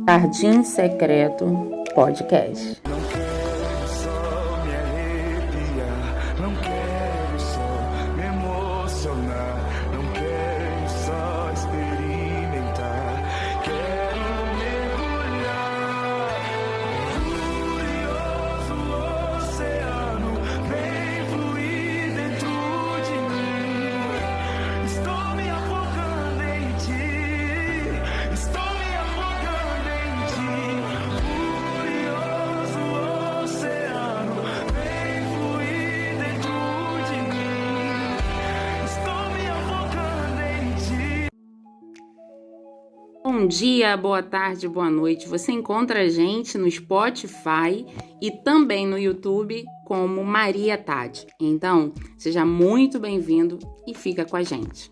Jardim Secreto Podcast. Não quero só me arrepiar, não quero só me emocionar, não quero só experimentar, quero mergulhar. Furioso oceano, vem fluir dentro de mim. Estou me afogando em ti, estou me afogando em ti. Furioso oceano, vem fluir dentro de mim. Estou me afogando em ti. Bom dia, boa tarde, boa noite. Você encontra a gente no Spotify e também no YouTube como Maria Tade. Então, seja muito bem-vindo e fica com a gente.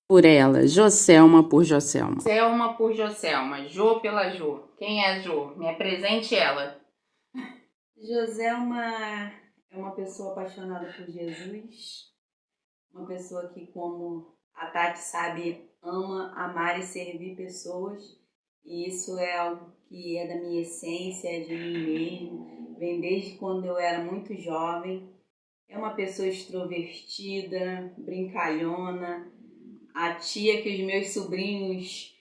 Por ela, Joselma por Joselma. Selma por Joselma, Jo pela Jo. Quem é a Jo? Me apresente ela. Joselma é uma pessoa apaixonada por Jesus, uma pessoa que, como a Tati sabe, ama amar e servir pessoas, e isso é algo que é da minha essência, é de mim mesmo, vem desde quando eu era muito jovem. É uma pessoa extrovertida, brincalhona, a tia que os meus sobrinhos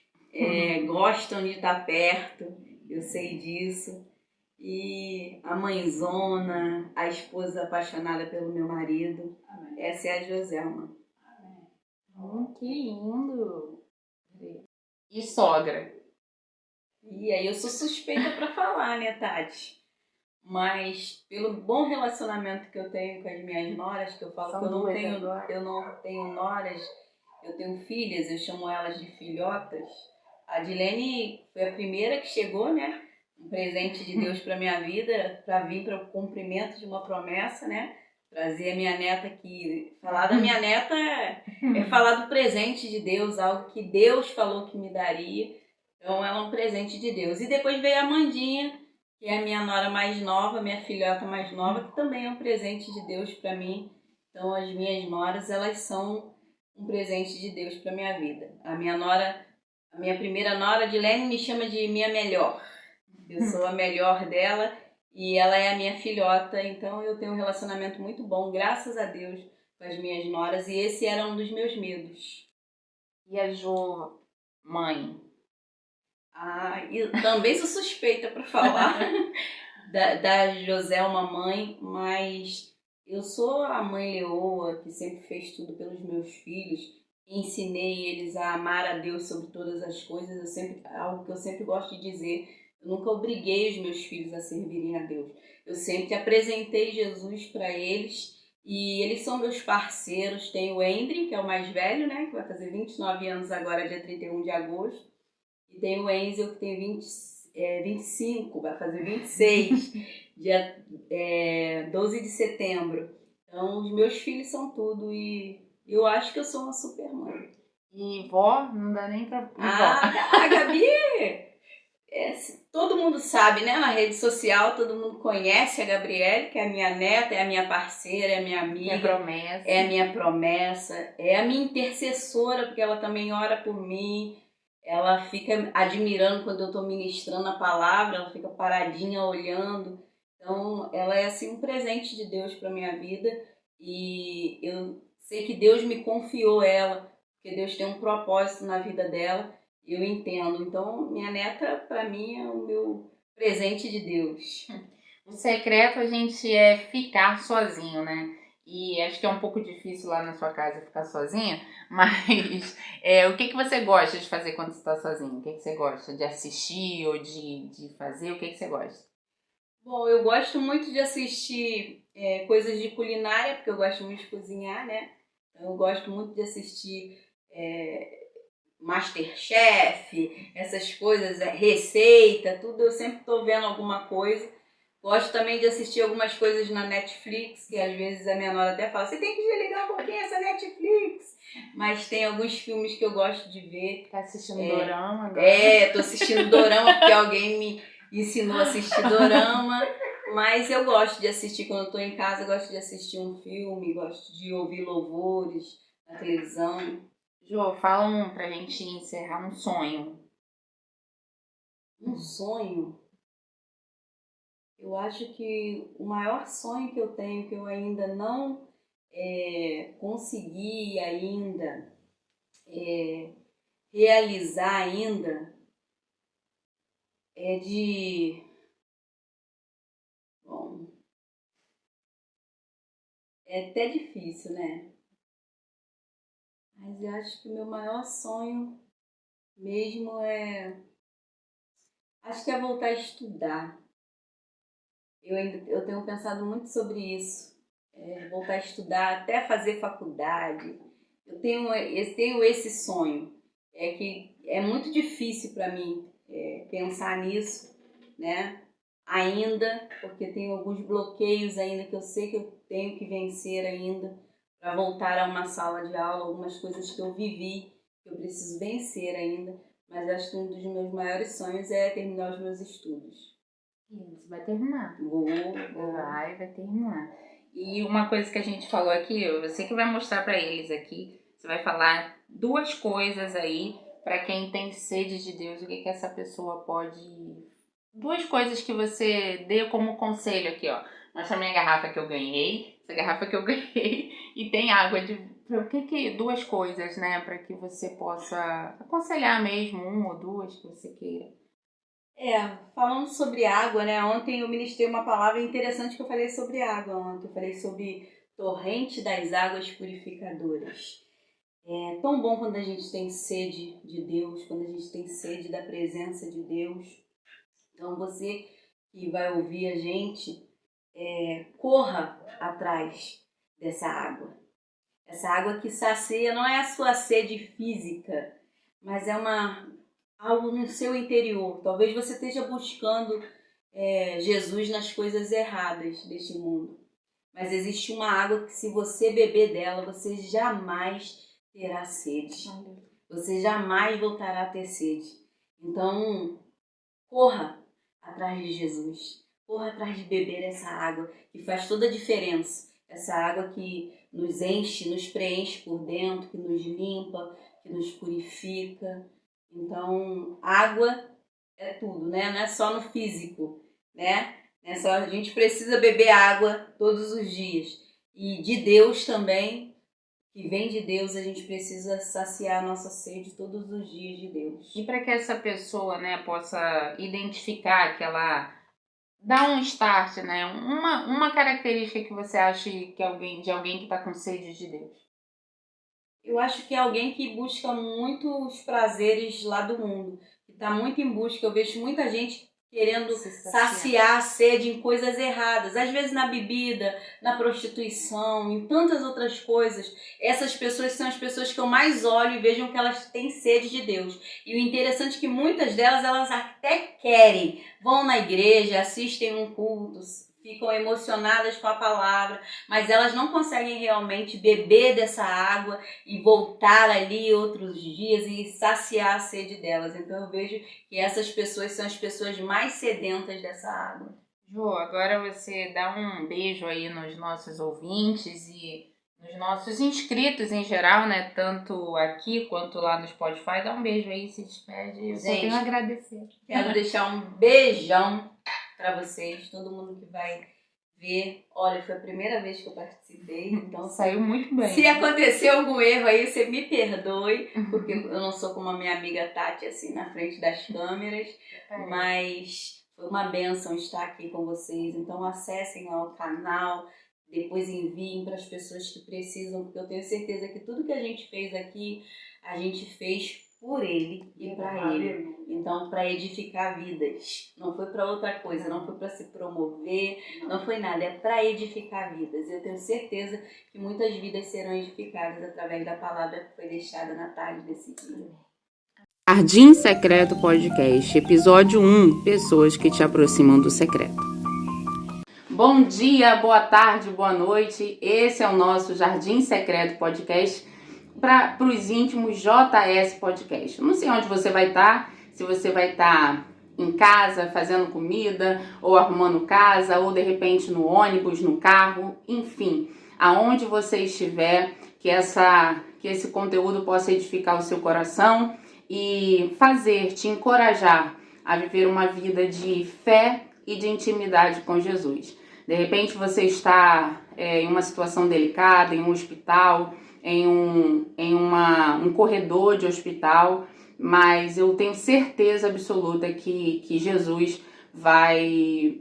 gostam de estar perto, eu sei disso. E a mãezona, a esposa apaixonada pelo meu marido. Amém. Essa é a Joselma. Que lindo! E sogra? E aí eu sou suspeita para falar, né, Tati? Mas pelo bom relacionamento que eu tenho com as minhas noras, que eu falo que eu não tenho noras, eu tenho filhas, eu chamo elas de filhotas. A Dilene foi a primeira que chegou, né? Um presente de Deus para minha vida, para vir para o cumprimento de uma promessa, né? Trazer a minha neta aqui. Falar da minha neta é falar do presente de Deus, algo que Deus falou que me daria. Então ela é um presente de Deus. E depois veio a Mandinha, que é a minha nora mais nova, minha filhota mais nova, que também é um presente de Deus para mim. Então as minhas noras, elas são um presente de Deus para minha vida. A minha primeira nora, Dilene, me chama de minha melhor. Eu sou a melhor dela e ela é a minha filhota, então eu tenho um relacionamento muito bom, graças a Deus, com as minhas noras, e esse era um dos meus medos. E a Jo, mãe? E também sou suspeita para falar da Joselma mãe, mas eu sou a mãe leoa que sempre fez tudo pelos meus filhos, ensinei eles a amar a Deus sobre todas as coisas, algo que eu sempre gosto de dizer. Eu nunca obriguei os meus filhos a servirem a Deus. Eu sempre apresentei Jesus para eles e eles são meus parceiros. Tem o Endry, que é o mais velho, né, que vai fazer 29 anos agora, dia 31 de agosto. E tem o Enzel, que tem 25, vai fazer 26, dia 12 de setembro. Então, os meus filhos são tudo e eu acho que eu sou uma super mãe. E vó? Não dá nem pra... A Gabi... todo mundo sabe, né? Na rede social, todo mundo conhece a Gabriele, que é a minha neta, é a minha parceira, é a minha amiga. É a minha promessa, é a minha intercessora, porque ela também ora por mim. Ela fica admirando quando eu estou ministrando a palavra, ela fica paradinha olhando. Então, ela é assim um presente de Deus para minha vida. E eu sei que Deus me confiou ela, porque Deus tem um propósito na vida dela. Eu entendo. Então, minha neta, para mim, é o meu presente de Deus. O secreto a gente é ficar sozinho, né? E acho que é um pouco difícil lá na sua casa ficar sozinha, mas o que você gosta de fazer quando você está sozinho? O que você gosta de assistir ou de fazer? O que você gosta? Bom, eu gosto muito de assistir coisas de culinária, porque eu gosto muito de cozinhar, né? Eu gosto muito de assistir... Masterchef, essas coisas, receita, tudo, eu sempre estou vendo alguma coisa. Gosto também de assistir algumas coisas na Netflix, que às vezes a minha nora até fala, você tem que desligar um pouquinho essa Netflix. Mas tem alguns filmes que eu gosto de ver. Tá assistindo dorama agora? Tô assistindo dorama, porque alguém me ensinou a assistir dorama. Mas eu gosto de assistir, quando eu estou em casa, eu gosto de assistir um filme, gosto de ouvir louvores na televisão. Jô, fala pra gente encerrar um sonho. Um sonho? Eu acho que o maior sonho que eu tenho, que eu ainda não consegui ainda realizar ainda, é de... Bom, é até difícil, né? Mas eu acho que o meu maior sonho mesmo acho que é voltar a estudar. Eu tenho pensado muito sobre isso. Voltar a estudar, até fazer faculdade. Eu tenho esse sonho. É que é muito difícil para mim pensar nisso, né? Ainda, porque tem alguns bloqueios ainda que eu sei que eu tenho que vencer ainda para voltar a uma sala de aula, algumas coisas que eu vivi, que eu preciso vencer ainda. Mas acho que um dos meus maiores sonhos é terminar os meus estudos. Você vai terminar. Vou. Vai terminar. E uma coisa que a gente falou aqui, você que vai mostrar pra eles aqui, você vai falar 2 coisas aí pra quem tem sede de Deus, o que essa pessoa pode... 2 coisas que você dê como conselho aqui, ó. Mostra a minha garrafa que eu ganhei, essa garrafa que eu ganhei, e tem água de... O que 2 coisas, né, pra que você possa aconselhar mesmo, 1 ou 2 que você queira. Falando sobre água, né? Ontem eu ministrei uma palavra interessante que eu falei sobre água ontem. Eu falei sobre torrente das águas purificadoras. É tão bom quando a gente tem sede de Deus, quando a gente tem sede da presença de Deus. Então você que vai ouvir a gente, corra atrás dessa água. Essa água que sacia não é a sua sede física, mas é algo no seu interior. Talvez você esteja buscando Jesus nas coisas erradas deste mundo. Mas existe uma água que, se você beber dela, você jamais terá sede. Você jamais voltará a ter sede. Então, corra atrás de Jesus. Corra atrás de beber essa água que faz toda a diferença. Essa água que nos enche, nos preenche por dentro, que nos limpa, que nos purifica. Então, água é tudo, né? Não é só no físico, né? A gente precisa beber água todos os dias. E de Deus também, que vem de Deus, a gente precisa saciar a nossa sede todos os dias de Deus. E para que essa pessoa, né, possa identificar que ela dá um start, né? Uma característica que você acha que alguém que está com sede de Deus. Eu acho que é alguém que busca muito os prazeres lá do mundo, que está muito em busca. Eu vejo muita gente querendo saciar a sede em coisas erradas, às vezes na bebida, na prostituição, em tantas outras coisas. Essas pessoas são as pessoas que eu mais olho e vejo que elas têm sede de Deus. E o interessante é que muitas delas, elas até querem, vão na igreja, assistem um culto, ficam emocionadas com a palavra, mas elas não conseguem realmente beber dessa água e voltar ali outros dias e saciar a sede delas. Então eu vejo que essas pessoas são as pessoas mais sedentas dessa água. Jô, agora você dá um beijo aí nos nossos ouvintes e nos nossos inscritos em geral, né? Tanto aqui quanto lá no Spotify. Dá um beijo aí, se despede. Eu só tenho a agradecer. Quero deixar um beijão para vocês, todo mundo que vai ver. Olha, foi a primeira vez que eu participei, então saiu muito bem. Se aconteceu algum erro aí, você me perdoe, porque eu não sou como a minha amiga Tati, assim, na frente das câmeras, mas foi uma bênção estar aqui com vocês. Então acessem lá o canal, depois enviem para as pessoas que precisam, porque eu tenho certeza que tudo que a gente fez aqui, a gente fez por ele e para ele. Então, para edificar vidas. Não foi para outra coisa, não foi para se promover, não foi nada, é para edificar vidas. Eu tenho certeza que muitas vidas serão edificadas através da palavra que foi deixada na tarde desse dia. Jardim Secreto Podcast, episódio 1, pessoas que te aproximam do secreto. Bom dia, boa tarde, boa noite. Esse é o nosso Jardim Secreto Podcast para os íntimos JS Podcast. Não sei onde você vai estar, se você vai estar em casa fazendo comida, ou arrumando casa, ou de repente no ônibus, no carro, enfim, aonde você estiver, que que esse conteúdo possa edificar o seu coração e te encorajar a viver uma vida de fé e de intimidade com Jesus. De repente você está em uma situação delicada, em um hospital, em um corredor de hospital, mas eu tenho certeza absoluta que Jesus vai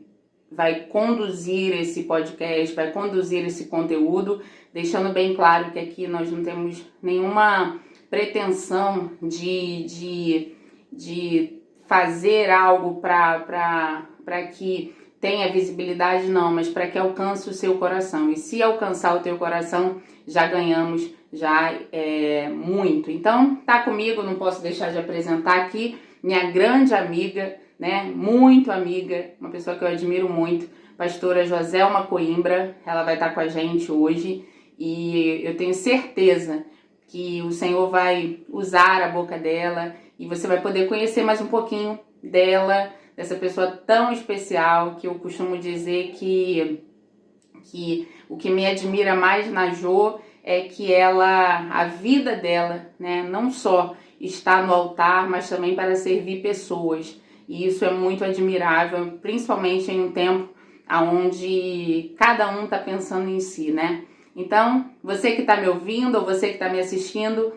conduzir esse podcast, vai conduzir esse conteúdo, deixando bem claro que aqui nós não temos nenhuma pretensão de fazer algo para que tenha visibilidade, não, mas para que alcance o seu coração. E se alcançar o teu coração, já ganhamos muito. Então, tá comigo, não posso deixar de apresentar aqui minha grande amiga, né? Muito amiga, uma pessoa que eu admiro muito, pastora Joselma Coimbra. Ela vai estar com a gente hoje e eu tenho certeza que o Senhor vai usar a boca dela e você vai poder conhecer mais um pouquinho dela, dessa pessoa tão especial, que eu costumo dizer que o que me admira mais na Jo é que a vida dela, né, não só está no altar, mas também para servir pessoas. E isso é muito admirável, principalmente em um tempo onde cada um está pensando em si, né? Então, você que está me ouvindo ou você que está me assistindo,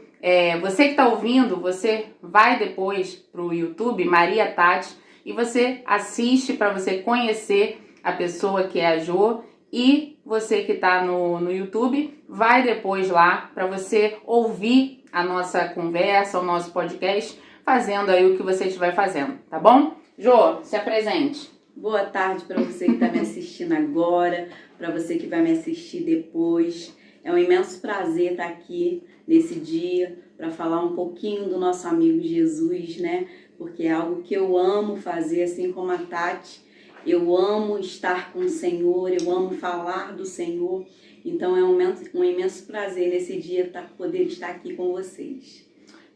você que está ouvindo, você vai depois para o YouTube, Maria Tati, e você assiste para você conhecer a pessoa que é a Jo. E você que está no YouTube, vai depois lá para você ouvir a nossa conversa, o nosso podcast, fazendo aí o que você estiver fazendo, tá bom? Jo, se apresente. Boa tarde para você que está me assistindo agora, para você que vai me assistir depois. É um imenso prazer estar aqui nesse dia para falar um pouquinho do nosso amigo Jesus, né? Porque é algo que eu amo fazer, assim como a Tati. Eu amo estar com o Senhor, eu amo falar do Senhor. Então é um imenso prazer nesse dia poder estar aqui com vocês.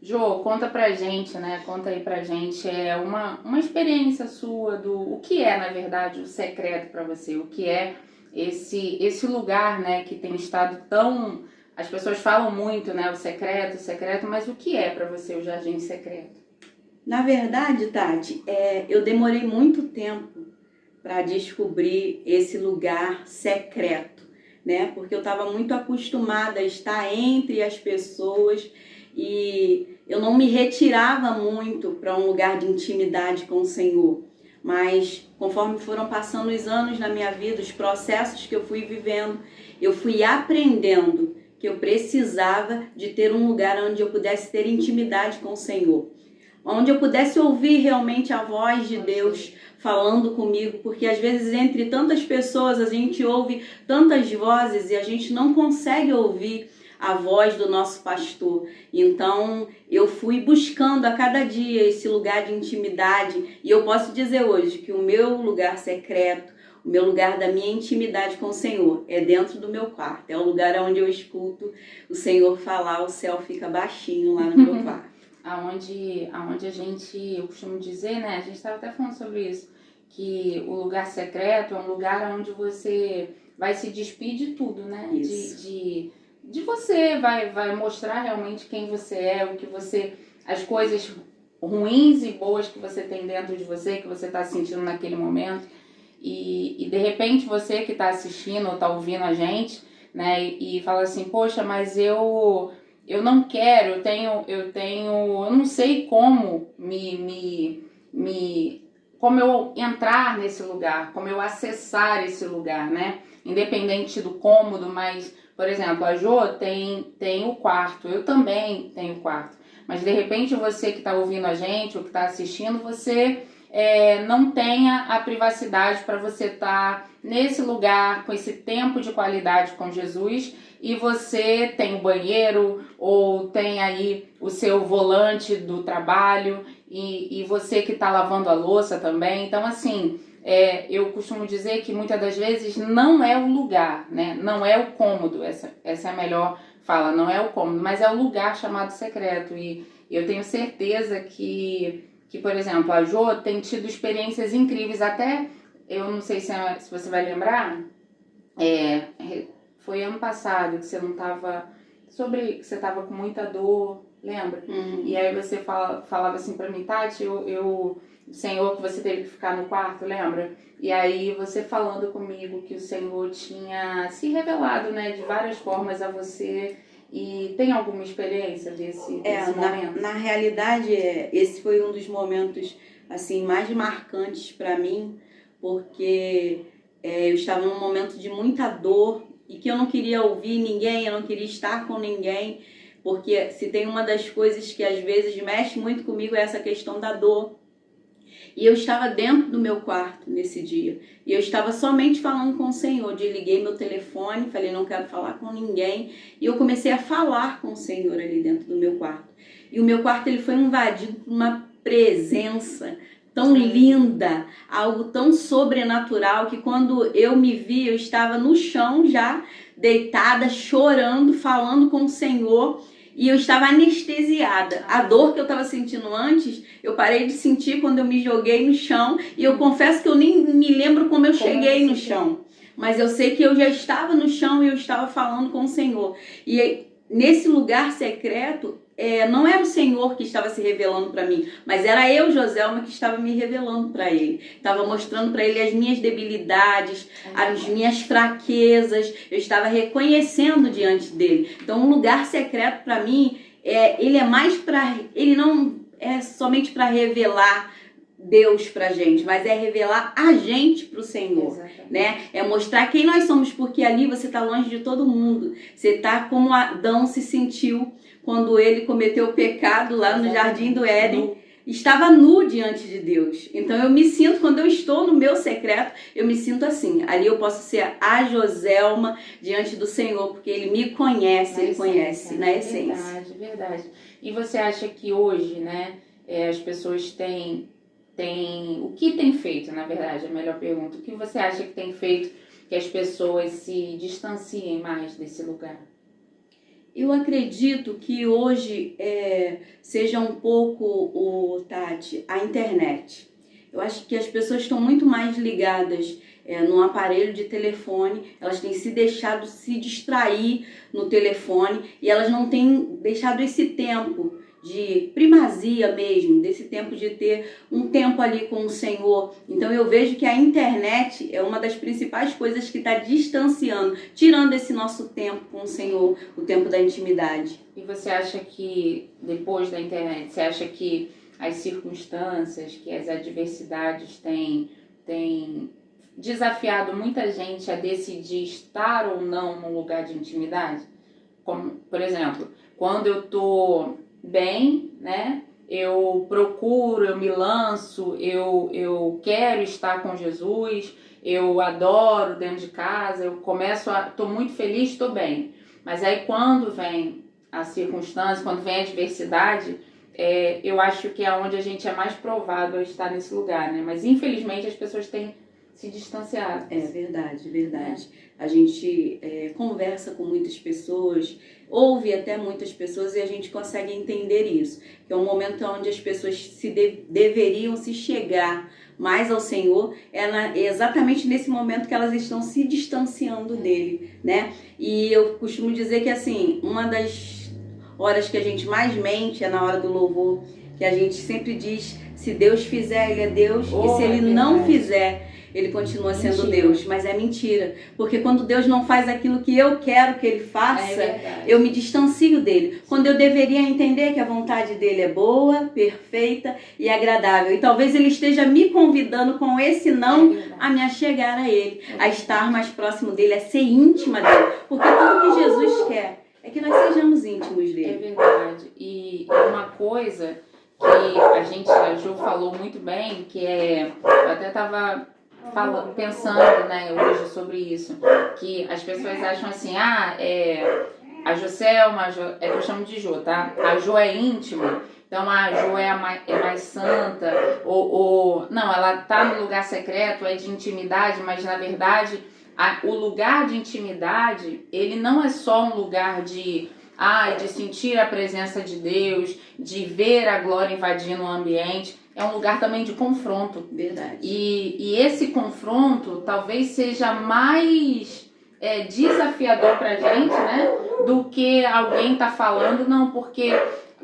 Jo, conta pra gente, né? Conta aí pra gente uma experiência sua o que é, na verdade, o secreto pra você, o que é esse lugar, né, que tem estado tão... As pessoas falam muito, né, o secreto, mas o que é pra você o jardim secreto? Na verdade, Tati, eu demorei muito tempo para descobrir esse lugar secreto, né? Porque eu estava muito acostumada a estar entre as pessoas e eu não me retirava muito para um lugar de intimidade com o Senhor. Mas conforme foram passando os anos na minha vida, os processos que eu fui vivendo, eu fui aprendendo que eu precisava de ter um lugar onde eu pudesse ter intimidade com o Senhor, onde eu pudesse ouvir realmente a voz de Deus falando comigo, porque às vezes entre tantas pessoas a gente ouve tantas vozes e a gente não consegue ouvir a voz do nosso pastor. Então eu fui buscando a cada dia esse lugar de intimidade e eu posso dizer hoje que o meu lugar secreto, o meu lugar da minha intimidade com o Senhor é dentro do meu quarto, é o lugar onde eu escuto o Senhor falar, o céu fica baixinho lá no meu quarto. Aonde a gente, eu costumo dizer, né, a gente estava até falando sobre isso, que o lugar secreto é um lugar onde você vai se despir de tudo, né? De você, vai mostrar realmente quem você é, o que você, as coisas ruins e boas que você tem dentro de você, que você está sentindo naquele momento. E de repente você que está assistindo ou está ouvindo a gente, né, e fala assim, poxa, mas eu não quero, eu não sei como como eu entrar nesse lugar, como eu acessar esse lugar, né? Independente do cômodo, mas, por exemplo, a Jo tem o quarto, eu também tenho quarto. Mas de repente você que está ouvindo a gente, ou que está assistindo, você não tenha a privacidade para você estar nesse lugar, com esse tempo de qualidade com Jesus, e você tem o banheiro, ou tem aí o seu volante do trabalho, e você que está lavando a louça também. Então, assim, eu costumo dizer que muitas das vezes não é o lugar, né? Não é o cômodo, essa é a melhor fala, não é o cômodo, mas é o lugar chamado secreto. E eu tenho certeza que por exemplo, a Jo tem tido experiências incríveis, até, eu não sei se você vai lembrar, foi ano passado que você sobre que você tava com muita dor, lembra? E aí você falava assim pra mim, Tati, o Senhor, que você teve que ficar no quarto, lembra? E aí você falando comigo que o Senhor tinha se revelado, né, de várias formas a você. E tem alguma experiência desse momento? Na realidade, esse foi um dos momentos assim mais marcantes para mim, porque eu estava num momento de muita dor e que eu não queria ouvir ninguém, eu não queria estar com ninguém, porque se tem uma das coisas que às vezes mexe muito comigo é essa questão da dor. E eu estava dentro do meu quarto nesse dia. E eu estava somente falando com o Senhor. Desliguei meu telefone, falei, não quero falar com ninguém. E eu comecei a falar com o Senhor ali dentro do meu quarto. E o meu quarto ele foi invadido por uma presença tão linda, algo tão sobrenatural, que quando eu me vi, eu estava no chão já, deitada, chorando, falando com o Senhor. E eu estava anestesiada. A dor que eu estava sentindo antes, eu parei de sentir quando eu me joguei no chão. E eu confesso que eu nem me lembro como eu cheguei no chão. Mas eu sei que eu já estava no chão e eu estava falando com o Senhor. E nesse lugar secreto, não era o Senhor que estava se revelando para mim, mas era eu, Joselma, que estava me revelando para ele. Estava mostrando para ele as minhas debilidades, as minhas fraquezas. Eu estava reconhecendo diante dele. Então, um lugar secreto para mim, ele é mais para... Ele não é somente para revelar Deus pra gente, mas é revelar a gente pro Senhor, né? É mostrar quem nós somos, porque ali você tá longe de todo mundo. Você tá como Adão se sentiu quando ele cometeu o pecado lá no Jardim do Éden. Estava nu diante de Deus. Então eu me sinto, quando eu estou no meu secreto, eu me sinto assim. Ali eu posso ser a Joselma diante do Senhor, porque Ele me conhece, Ele conhece na essência. Verdade. E você acha que hoje, né, as pessoas têm... O que tem feito, na verdade, é a melhor pergunta. O que você acha que tem feito que as pessoas se distanciem mais desse lugar? Eu acredito que hoje seja um pouco, Tati, a internet. Eu acho que as pessoas estão muito mais ligadas num aparelho de telefone, elas têm se deixado se distrair no telefone e elas não têm deixado esse tempo de primazia mesmo, desse tempo de ter um tempo ali com o Senhor. Então eu vejo que a internet é uma das principais coisas que está distanciando, tirando esse nosso tempo com o Senhor, o tempo da intimidade. E você acha que depois da internet, você acha que as circunstâncias, que as adversidades têm desafiado muita gente a decidir estar ou não num lugar de intimidade? Como, por exemplo, quando eu tô bem, né? Eu procuro, eu me lanço, eu quero estar com Jesus, eu adoro dentro de casa, eu tô muito feliz, estou bem. Mas aí quando vem a circunstância, quando vem a adversidade, eu acho que é onde a gente é mais provado a estar nesse lugar, né? Mas infelizmente as pessoas têm se distanciado. É verdade, verdade. A gente conversa com muitas pessoas, ouve até muitas pessoas e a gente consegue entender isso. Que é um momento onde as pessoas deveriam se chegar mais ao Senhor, é exatamente nesse momento que elas estão se distanciando dele, né? E eu costumo dizer que assim, uma das horas que a gente mais mente é na hora do louvor, que a gente sempre diz, se Deus fizer, Ele é Deus, e se Ele não fizer, Ele continua sendo Deus. Mas é mentira, porque quando Deus não faz aquilo que eu quero que Ele faça, eu me distancio dele, quando eu deveria entender que a vontade dele é boa, perfeita e agradável, e talvez Ele esteja me convidando com esse não a me achegar a Ele, a estar mais próximo dele, a ser íntima dele, porque tudo que Jesus quer é que nós sejamos íntimos dele. É verdade. E uma coisa que a Ju falou muito bem, que eu até estava pensando, né, hoje sobre isso, que as pessoas acham assim, a Joselma, que eu chamo de Jo, tá? A Jo é íntima, então a Jo é mais santa, não, ela tá no lugar secreto, é de intimidade, mas na verdade o lugar de intimidade, ele não é só um lugar de sentir a presença de Deus, de ver a glória invadindo o ambiente, é um lugar também de confronto. Verdade. E esse confronto talvez seja mais desafiador pra gente, né? do que alguém tá falando, não, porque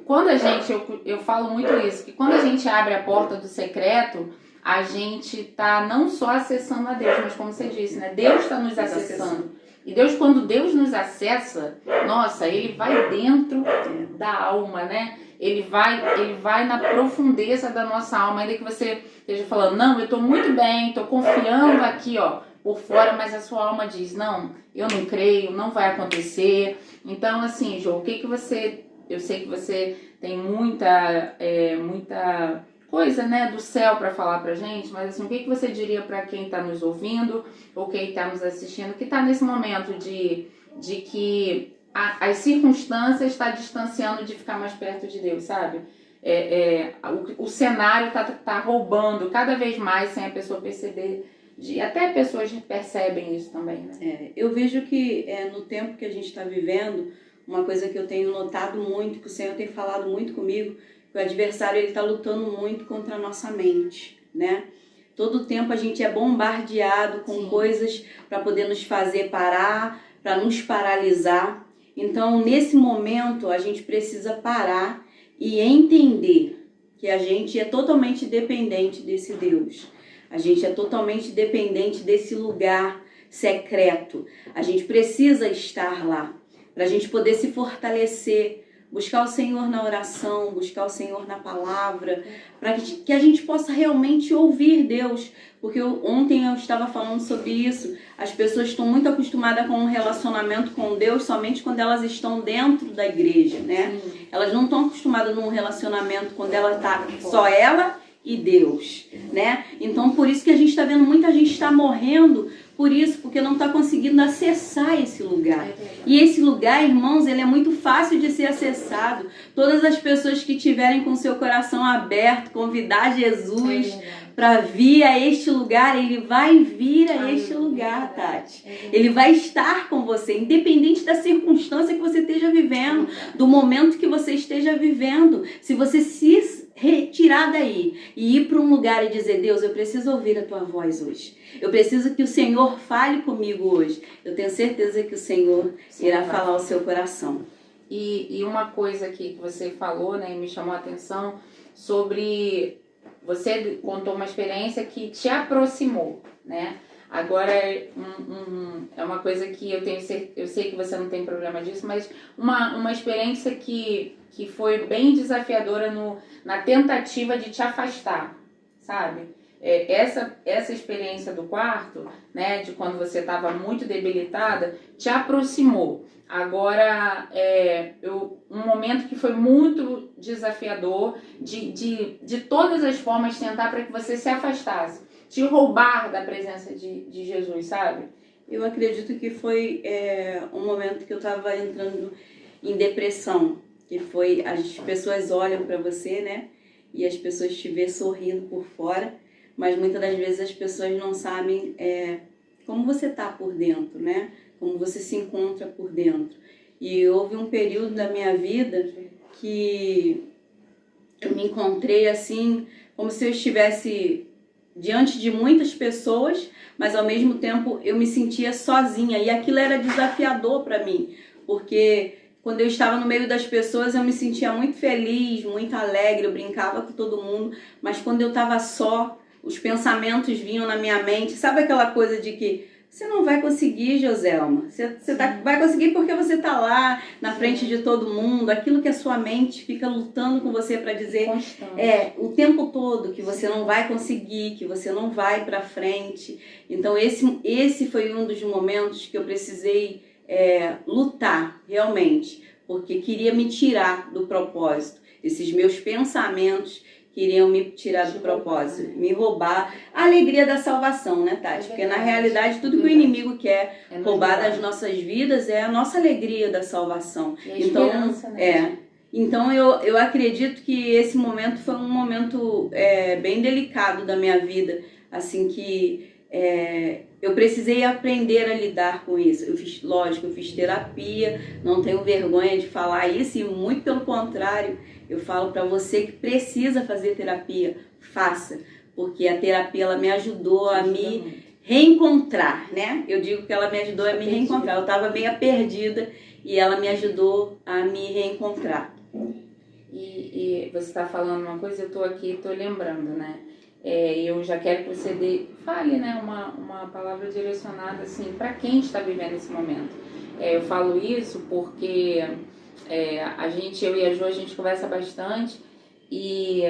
quando a gente, eu falo muito isso, que quando a gente abre a porta do secreto, a gente tá não só acessando a Deus, mas como você disse, né? Deus está nos acessando. E Deus, quando Deus nos acessa, nossa, Ele vai dentro da alma, né? Ele vai na profundeza da nossa alma, ainda que você esteja falando, não, eu estou muito bem, estou confiando aqui, ó, por fora, mas a sua alma diz, não, eu não creio, não vai acontecer. Então, assim, Jô, o que você... Eu sei que você tem muita coisa, né, do céu para falar pra gente, mas assim, o que você diria para quem está nos ouvindo ou quem está nos assistindo, que está nesse momento de que as circunstâncias estão distanciando de ficar mais perto de Deus, sabe? O cenário tá roubando cada vez mais sem a pessoa perceber. Até pessoas percebem isso também, né? Eu vejo que no tempo que a gente está vivendo, uma coisa que eu tenho notado muito, que o Senhor tem falado muito comigo, que o adversário está lutando muito contra a nossa mente, né? Todo tempo a gente é bombardeado com Sim. coisas para poder nos fazer parar, para nos paralisar. Então, nesse momento, a gente precisa parar e entender que a gente é totalmente dependente desse Deus. A gente é totalmente dependente desse lugar secreto. A gente precisa estar lá para a gente poder se fortalecer, buscar o Senhor na oração, buscar o Senhor na palavra, para que a gente possa realmente ouvir Deus. Porque ontem eu estava falando sobre isso. As pessoas estão muito acostumadas com um relacionamento com Deus somente quando elas estão dentro da igreja, né? Sim. Elas não estão acostumadas num relacionamento quando ela está só ela e Deus, né? Então, por isso que a gente está vendo muita gente está morrendo por isso, porque não está conseguindo acessar esse lugar. E esse lugar, irmãos, ele é muito fácil de ser acessado. Todas as pessoas que tiverem com seu coração aberto, convidar Jesus para vir a este lugar, ele vai vir a este lugar, Tati. Ele vai estar com você, independente da circunstância que você esteja vivendo, do momento que você esteja vivendo. Se você se retirar daí e ir para um lugar e dizer, Deus, eu preciso ouvir a tua voz hoje. Eu preciso que o Senhor fale comigo hoje. Eu tenho certeza que o Senhor irá falar ao seu coração. E uma coisa aqui que você falou, né, e me chamou a atenção, sobre... Você contou uma experiência que te aproximou, né? Agora, é uma coisa que eu sei que você não tem problema disso, mas uma experiência que foi bem desafiadora na tentativa de te afastar, sabe? Essa experiência do quarto, né, de quando você estava muito debilitada, te aproximou. Agora, um momento que foi muito desafiador, de todas as formas tentar para que você se afastasse, te roubar da presença de Jesus, sabe? Eu acredito que foi um momento que eu estava entrando em depressão, que foi, as pessoas olham para você, né, e as pessoas te vê sorrindo por fora, mas muitas das vezes as pessoas não sabem como você tá por dentro, né? Como você se encontra por dentro. E houve um período da minha vida que eu me encontrei assim, como se eu estivesse diante de muitas pessoas, mas ao mesmo tempo eu me sentia sozinha. E aquilo era desafiador para mim, porque quando eu estava no meio das pessoas eu me sentia muito feliz, muito alegre, eu brincava com todo mundo, mas quando eu estava só, os pensamentos vinham na minha mente. Sabe aquela coisa de que você não vai conseguir, Joselma. Você vai conseguir porque você está lá na frente de todo mundo. Aquilo que a sua mente fica lutando com você para dizer o tempo todo que você não vai conseguir, que você não vai para frente. Então esse foi um dos momentos que eu precisei lutar realmente, porque queria me tirar do propósito. Esses meus pensamentos queriam me tirar do propósito, me roubar a alegria da salvação, né, Tati? Porque na realidade tudo que o inimigo quer roubar das nossas vidas é a nossa alegria da salvação. Então, então eu acredito que esse momento foi um momento bem delicado da minha vida, assim que eu precisei aprender a lidar com isso. Eu fiz terapia, não tenho vergonha de falar isso, e muito pelo contrário, eu falo para você que precisa fazer terapia, faça, porque a terapia ela me ajudou a me reencontrar, né? Eu digo que ela me ajudou a me reencontrar. Eu estava meio perdida e ela me ajudou a me reencontrar. E você está falando uma coisa, eu estou aqui, estou lembrando, né? Eu já quero que você fale, né, uma palavra direcionada assim, para quem está vivendo esse momento. Eu falo isso porque eu e a Jo, a gente conversa bastante e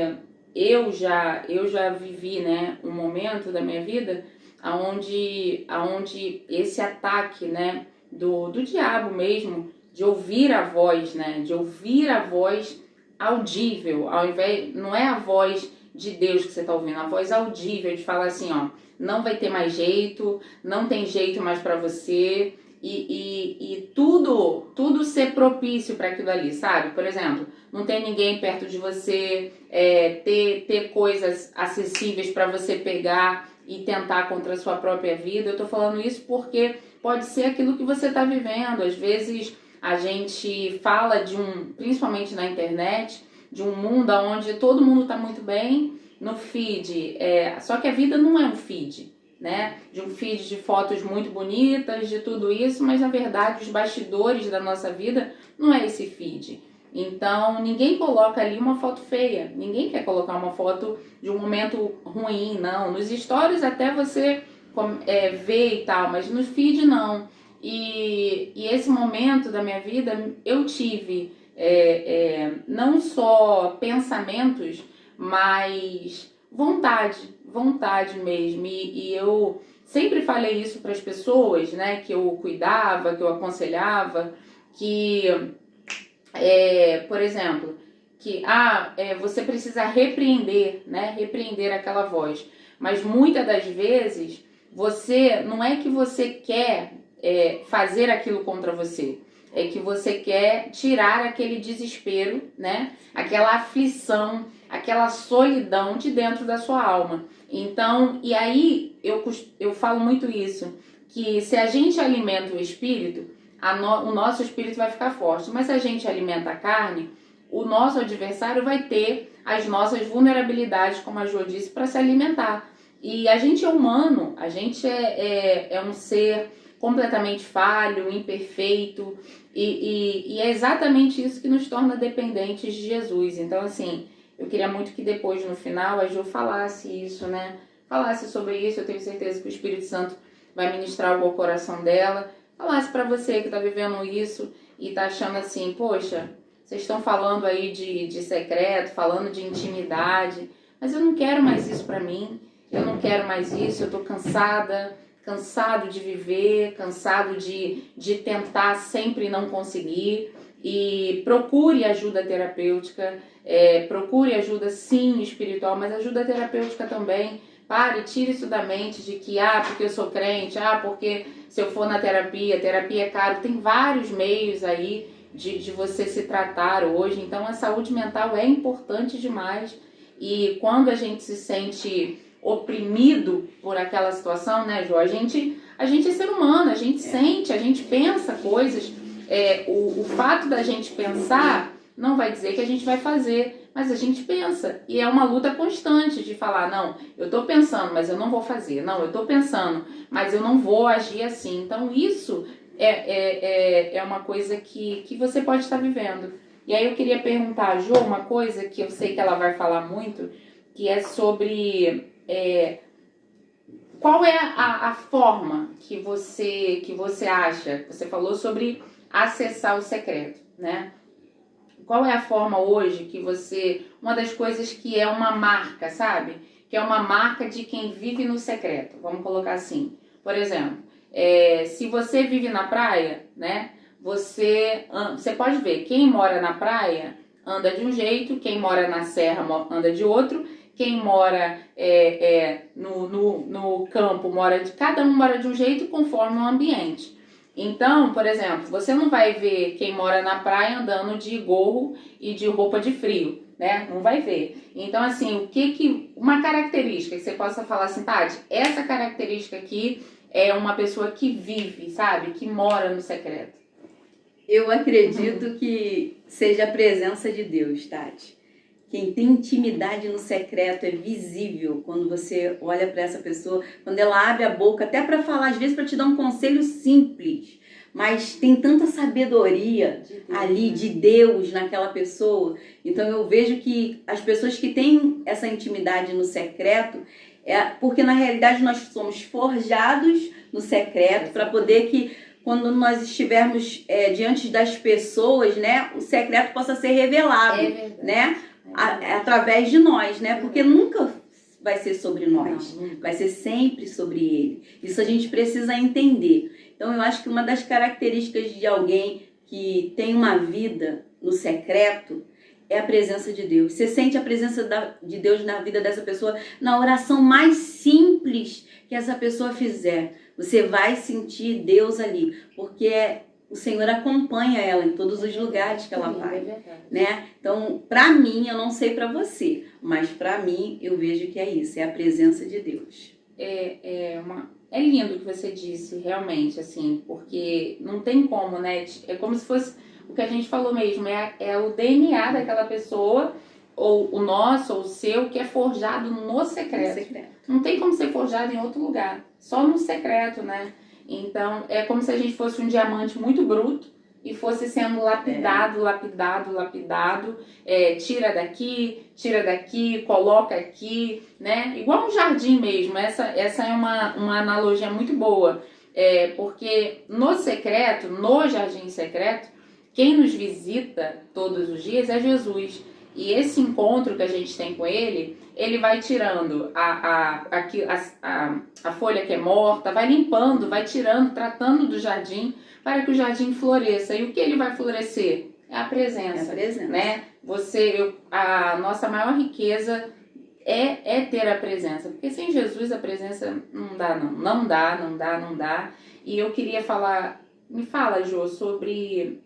eu já vivi, né, um momento da minha vida aonde esse ataque, né, do diabo mesmo, de ouvir a voz, né, de ouvir a voz audível, ao invés, não é a voz de Deus que você está ouvindo, a voz audível de falar assim, ó, não vai ter mais jeito, não tem jeito mais para você, e tudo ser propício para aquilo ali, sabe? Por exemplo, não tem ninguém perto de você, ter coisas acessíveis para você pegar e tentar contra a sua própria vida. Eu tô falando isso porque pode ser aquilo que você está vivendo. Às vezes a gente fala principalmente na internet, de um mundo onde todo mundo está muito bem no feed, só que a vida não é um feed, né? De um feed de fotos muito bonitas, de tudo isso, mas na verdade os bastidores da nossa vida não é esse feed. Então ninguém coloca ali uma foto feia, ninguém quer colocar uma foto de um momento ruim, não. Nos stories até você vê e tal, mas no feed não. E esse momento da minha vida eu tive não só pensamentos, mas vontade mesmo. E eu sempre falei isso para as pessoas, né, que eu cuidava, que eu aconselhava, que, por exemplo, que você precisa repreender, né, repreender aquela voz. Mas muitas das vezes, não é que você quer fazer aquilo contra você, é que você quer tirar aquele desespero, né? Aquela aflição, aquela solidão de dentro da sua alma. Então, e aí eu falo muito isso, que se a gente alimenta o espírito, o nosso espírito vai ficar forte. Mas se a gente alimenta a carne, o nosso adversário vai ter as nossas vulnerabilidades, como a Jo disse, para se alimentar. E a gente é humano, a gente é um ser completamente falho, imperfeito, e é exatamente isso que nos torna dependentes de Jesus. Então, assim, eu queria muito que depois, no final, a Jo falasse isso, né? Falasse sobre isso. Eu tenho certeza que o Espírito Santo vai ministrar algo ao coração dela. Falasse para você que está vivendo isso e está achando assim, poxa, vocês estão falando aí de secreto, falando de intimidade, mas eu não quero mais isso para mim. Eu não quero mais isso, eu estou cansado de viver, cansado de tentar sempre não conseguir. E procure ajuda terapêutica, procure ajuda sim espiritual, mas ajuda terapêutica também. Pare, tire isso da mente de que, porque eu sou crente, porque se eu for na terapia é caro. Tem vários meios aí de você se tratar hoje. Então a saúde mental é importante demais. E quando a gente se sente oprimido por aquela situação, né, Jo? A gente é ser humano, a gente sente, a gente pensa coisas. O fato da gente pensar não vai dizer que a gente vai fazer, mas a gente pensa. E é uma luta constante de falar, não, eu tô pensando, mas eu não vou fazer. Não, eu tô pensando, mas eu não vou agir assim. Então isso é uma coisa que você pode estar vivendo. E aí eu queria perguntar a Jo uma coisa que eu sei que ela vai falar muito, que é sobre qual é a forma que você acha. Você falou sobre acessar o secreto, né? Qual é a forma hoje que uma das coisas que é uma marca, sabe? Que é uma marca de quem vive no secreto, vamos colocar assim. Por exemplo, se você vive na praia, né? Você pode ver, quem mora na praia anda de um jeito, quem mora na serra anda de outro, quem mora no campo cada um mora de um jeito conforme o ambiente. Então, por exemplo, você não vai ver quem mora na praia andando de gorro e de roupa de frio, né? Não vai ver. Então, assim, uma característica que você possa falar assim, Tati, essa característica aqui é uma pessoa que vive, sabe? Que mora no secreto. Eu acredito que seja a presença de Deus, Tati. quem tem intimidade no secreto é visível quando você olha para essa pessoa, quando ela abre a boca, até para falar, às vezes para te dar um conselho simples, mas tem tanta sabedoria ali de Deus naquela pessoa. Então eu vejo que as pessoas que têm essa intimidade no secreto, porque na realidade nós somos forjados no secreto para poder que quando nós estivermos diante das pessoas, né, o secreto possa ser revelado, né, através de nós, né, porque nunca vai ser sobre nós, vai ser sempre sobre ele. Isso a gente precisa entender. Então eu acho que uma das características de alguém que tem uma vida no secreto é a presença de Deus. Você sente a presença de Deus na vida dessa pessoa na oração mais simples que essa pessoa fizer. Você vai sentir Deus ali, porque o Senhor acompanha ela em todos os lugares que ela vai, né? Então, para mim, eu não sei para você, mas para mim eu vejo que é isso, é a presença de Deus. É lindo o que você disse, realmente, assim, porque não tem como, né? É como se fosse o que a gente falou mesmo, é o DNA daquela pessoa, ou o nosso, ou o seu, que é forjado no secreto. Não tem como ser forjado em outro lugar, só no secreto, né? Então, é como se a gente fosse um diamante muito bruto e fosse sendo lapidado, tira daqui, coloca aqui, né? Igual um jardim mesmo, essa é uma analogia muito boa, porque no secreto, no jardim secreto, quem nos visita todos os dias é Jesus. E esse encontro que a gente tem com ele vai tirando a folha que é morta, vai limpando, vai tirando, tratando do jardim para que o jardim floresça. E o que ele vai florescer? É a presença. Né? A nossa maior riqueza é ter a presença. Porque sem Jesus a presença não dá. E eu queria falar, me fala, Jô, sobre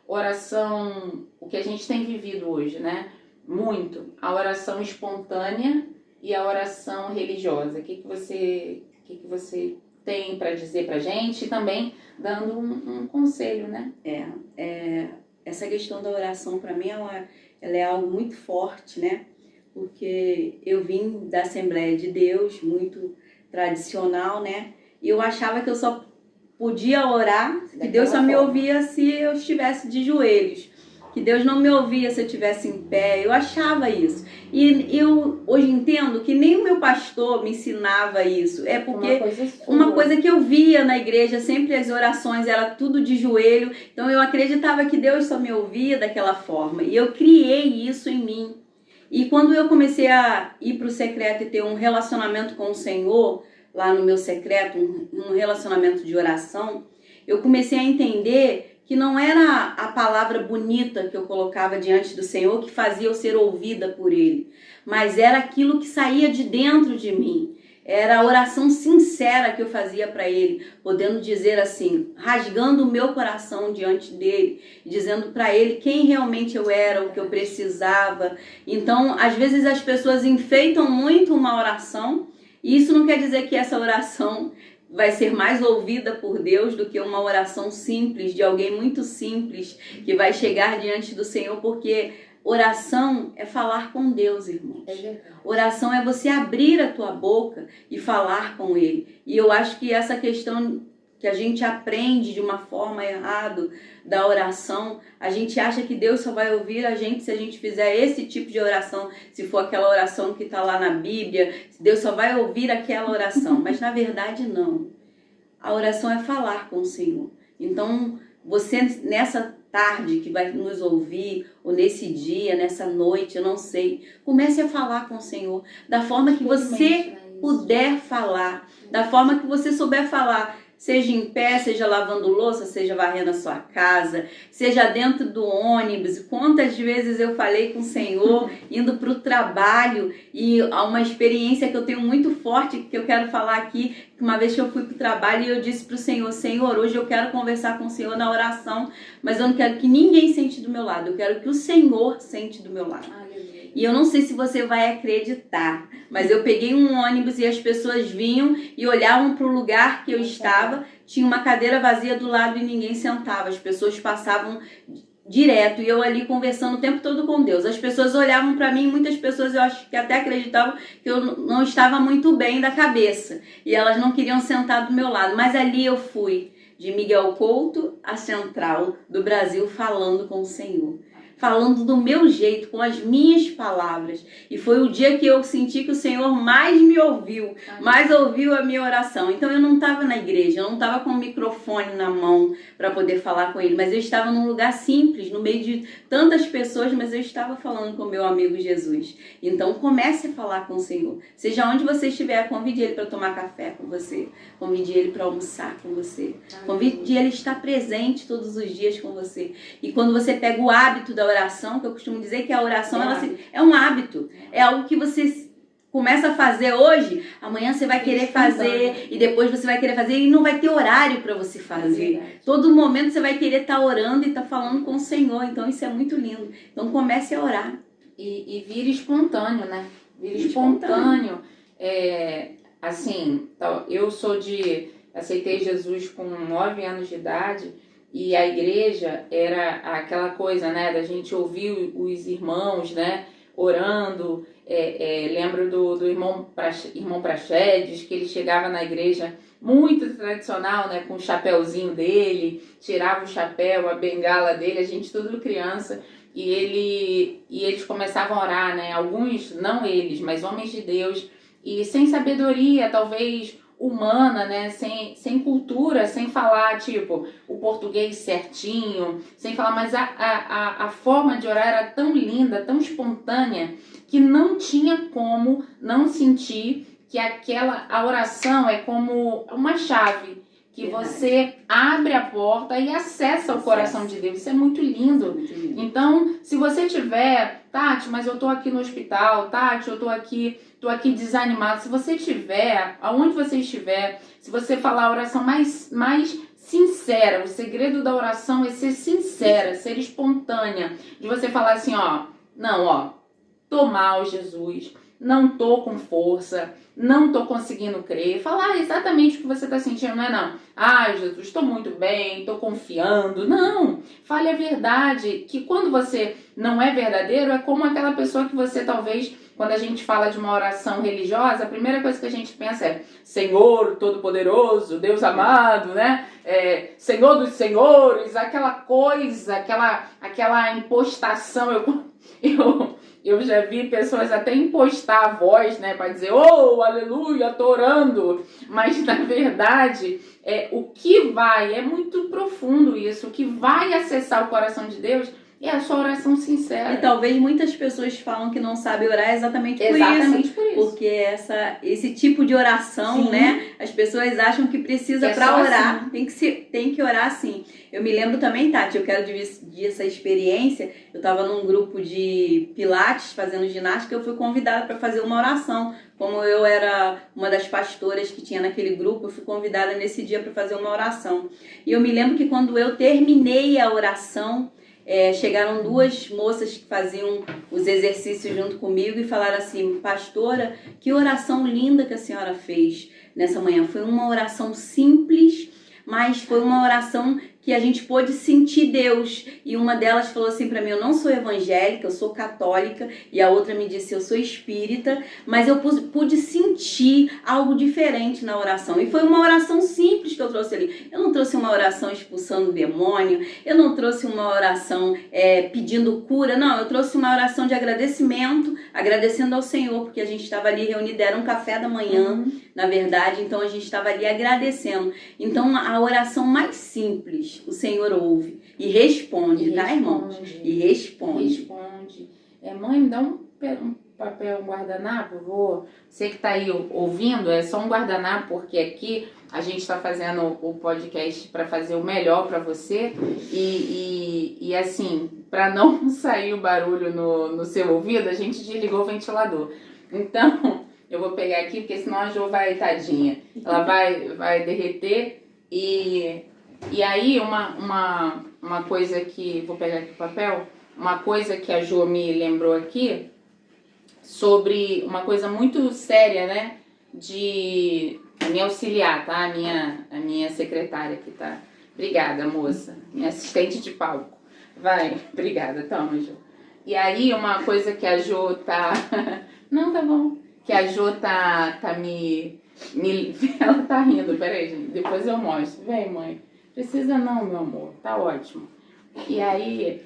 oração, o que a gente tem vivido hoje, né? Muito. A oração espontânea e a oração religiosa. O que você tem para dizer pra gente? E também dando um conselho, né? Essa questão da oração, para mim, ela é algo muito forte, né? Porque eu vim da Assembleia de Deus, muito tradicional, né? E eu achava que eu só podia orar, que Deus só me ouvia se eu estivesse de joelhos, que Deus não me ouvia se eu estivesse em pé. Eu achava isso. E eu hoje entendo que nem o meu pastor me ensinava isso. É porque uma coisa que eu via na igreja, sempre as orações era tudo de joelho. Então eu acreditava que Deus só me ouvia daquela forma. E eu criei isso em mim. E quando eu comecei a ir para o secreto e ter um relacionamento com o Senhor, lá no meu secreto, um relacionamento de oração, eu comecei a entender que não era a palavra bonita que eu colocava diante do Senhor que fazia eu ser ouvida por Ele, mas era aquilo que saía de dentro de mim. Era a oração sincera que eu fazia para Ele, podendo dizer assim, rasgando o meu coração diante dEle, dizendo para Ele quem realmente eu era, o que eu precisava. Então, às vezes as pessoas enfeitam muito uma oração, e isso não quer dizer que essa oração vai ser mais ouvida por Deus do que uma oração simples, de alguém muito simples, que vai chegar diante do Senhor, porque oração é falar com Deus, irmãos. Oração é você abrir a tua boca e falar com Ele. E eu acho que essa questão que a gente aprende de uma forma errada da oração, a gente acha que Deus só vai ouvir a gente se a gente fizer esse tipo de oração, se for aquela oração que está lá na Bíblia, Deus só vai ouvir aquela oração, mas na verdade não. A oração é falar com o Senhor. Então, você nessa tarde que vai nos ouvir, ou nesse dia, nessa noite, eu não sei, comece a falar com o Senhor, da forma que você puder falar, da forma que você souber falar, seja em pé, seja lavando louça, seja varrendo a sua casa, seja dentro do ônibus. Quantas vezes eu falei com o Senhor indo para o trabalho, e há uma experiência que eu tenho muito forte que eu quero falar aqui, que uma vez que eu fui para o trabalho e eu disse para o Senhor, Senhor, hoje eu quero conversar com o Senhor na oração, mas eu não quero que ninguém sente do meu lado, eu quero que o Senhor sente do meu lado. E eu não sei se você vai acreditar, mas eu peguei um ônibus e as pessoas vinham e olhavam para o lugar que eu estava, tinha uma cadeira vazia do lado e ninguém sentava. As pessoas passavam direto, e eu ali conversando o tempo todo com Deus. As pessoas olhavam para mim, muitas pessoas eu acho que até acreditavam que eu não estava muito bem da cabeça, e elas não queriam sentar do meu lado, mas ali eu fui, de Miguel Couto à Central do Brasil, falando com o Senhor. Falando do meu jeito, com as minhas palavras. E foi o dia que eu senti que o Senhor mais me ouviu, mais ouviu a minha oração. Então eu não estava na igreja, eu não estava com o microfone na mão para poder falar com ele, mas eu estava num lugar simples, no meio de tantas pessoas, mas eu estava falando com o meu amigo Jesus. Então comece a falar com o Senhor. Seja onde você estiver, convide ele para tomar café com você, convide ele para almoçar com você, convide ele a estar presente todos os dias com você. E quando você pega o hábito da oração, que eu costumo dizer que a oração é um hábito, é algo que você começa a fazer hoje, amanhã você vai querer fazer, e depois você vai querer fazer, e não vai ter horário para você fazer. Todo momento você vai querer estar orando e estar falando com o Senhor, então isso é muito lindo. Então comece a orar. E vira espontâneo, né? Vira espontâneo. Assim, eu aceitei Jesus com 9 anos de idade, e a igreja era aquela coisa, né, da gente ouvir os irmãos, né, orando. Lembro do irmão Praxedes, que ele chegava na igreja muito tradicional, né, com o chapéuzinho dele, tirava o chapéu, a bengala dele, a gente tudo criança, e eles começavam a orar, né, alguns, não eles, mas homens de Deus, e sem sabedoria, talvez humana, né, sem cultura, sem falar, tipo, o português certinho, sem falar, mas a forma de orar era tão linda, tão espontânea, que não tinha como não sentir que a oração é como uma chave, que você abre a porta e acessa o coração de Deus. Isso é muito lindo. Então, se você tiver, Tati, mas eu tô aqui no hospital, Tati, eu tô aqui desanimado. Se você tiver, aonde você estiver, se você falar a oração mais sincera, o segredo da oração é ser sincera, ser espontânea, de você falar assim, tô mal, Jesus, não tô com força, não tô conseguindo crer, falar exatamente o que você tá sentindo, não é não. Ai, Jesus, tô muito bem, tô confiando. Não, fale a verdade, que quando você não é verdadeiro, é como aquela pessoa que você talvez, quando a gente fala de uma oração religiosa, a primeira coisa que a gente pensa é Senhor Todo-Poderoso, Deus amado, né? Senhor dos Senhores, aquela coisa, aquela impostação. Eu já vi pessoas até impostar a voz, né, para dizer, aleluia, tô orando, mas na verdade, o que vai, é muito profundo isso, o que vai acessar o coração de Deus é a sua oração sincera. E talvez muitas pessoas falam que não sabem orar exatamente por isso. Porque esse tipo de oração, né, as pessoas acham que precisa para orar, assim. Tem que orar assim. Eu me lembro também, Tati, eu quero dividir essa experiência. Eu estava num grupo de pilates, fazendo ginástica, eu fui convidada para fazer uma oração. Como eu era uma das pastoras que tinha naquele grupo, eu fui convidada nesse dia para fazer uma oração. E eu me lembro que quando eu terminei a oração, chegaram 2 moças que faziam os exercícios junto comigo e falaram assim, pastora, que oração linda que a senhora fez nessa manhã. Foi uma oração simples, mas foi uma oração que a gente pôde sentir Deus. E uma delas falou assim para mim, eu não sou evangélica, eu sou católica, e a outra me disse, eu sou espírita, mas eu pude sentir algo diferente na oração. E foi uma oração simples que eu trouxe ali. Eu não trouxe uma oração expulsando o demônio, eu não trouxe uma oração pedindo cura, não, eu trouxe uma oração de agradecimento, agradecendo ao Senhor, porque a gente estava ali reunida, era um café da manhã, na verdade, então a gente estava ali agradecendo. Então a oração mais simples, o Senhor ouve e responde, tá, irmão? E responde. Mãe, me dá um papel, um guardanapo, você que tá aí ouvindo, é só um guardanapo, porque aqui a gente está fazendo o podcast para fazer o melhor para você e assim, para não sair o barulho no seu ouvido, a gente desligou o ventilador. Então, eu vou pegar aqui, porque senão a Jo vai, tadinha, ela vai derreter. E aí, uma coisa que... Vou pegar aqui o papel. Uma coisa que a Jo me lembrou aqui, sobre uma coisa muito séria, né? A minha auxiliar, tá? A minha secretária aqui, tá? Obrigada, moça. Minha assistente de palco. Vai, obrigada, toma, Jô. E aí, uma coisa que a Jô tá... Não, tá bom. Que a Jô tá Ela tá rindo, peraí, gente. Depois eu mostro. Vem, mãe. Precisa não, meu amor. Tá ótimo. E aí,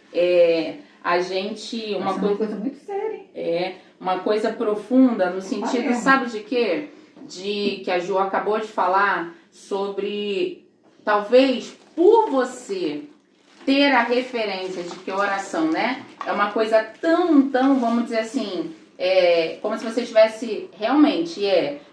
a gente... Uma coisa muito séria, hein? Uma coisa profunda, no sentido, sabe de quê? De que a Jô acabou de falar sobre, talvez, por você ter a referência de que a oração, né, é uma coisa tão, vamos dizer assim, como se você estivesse, realmente,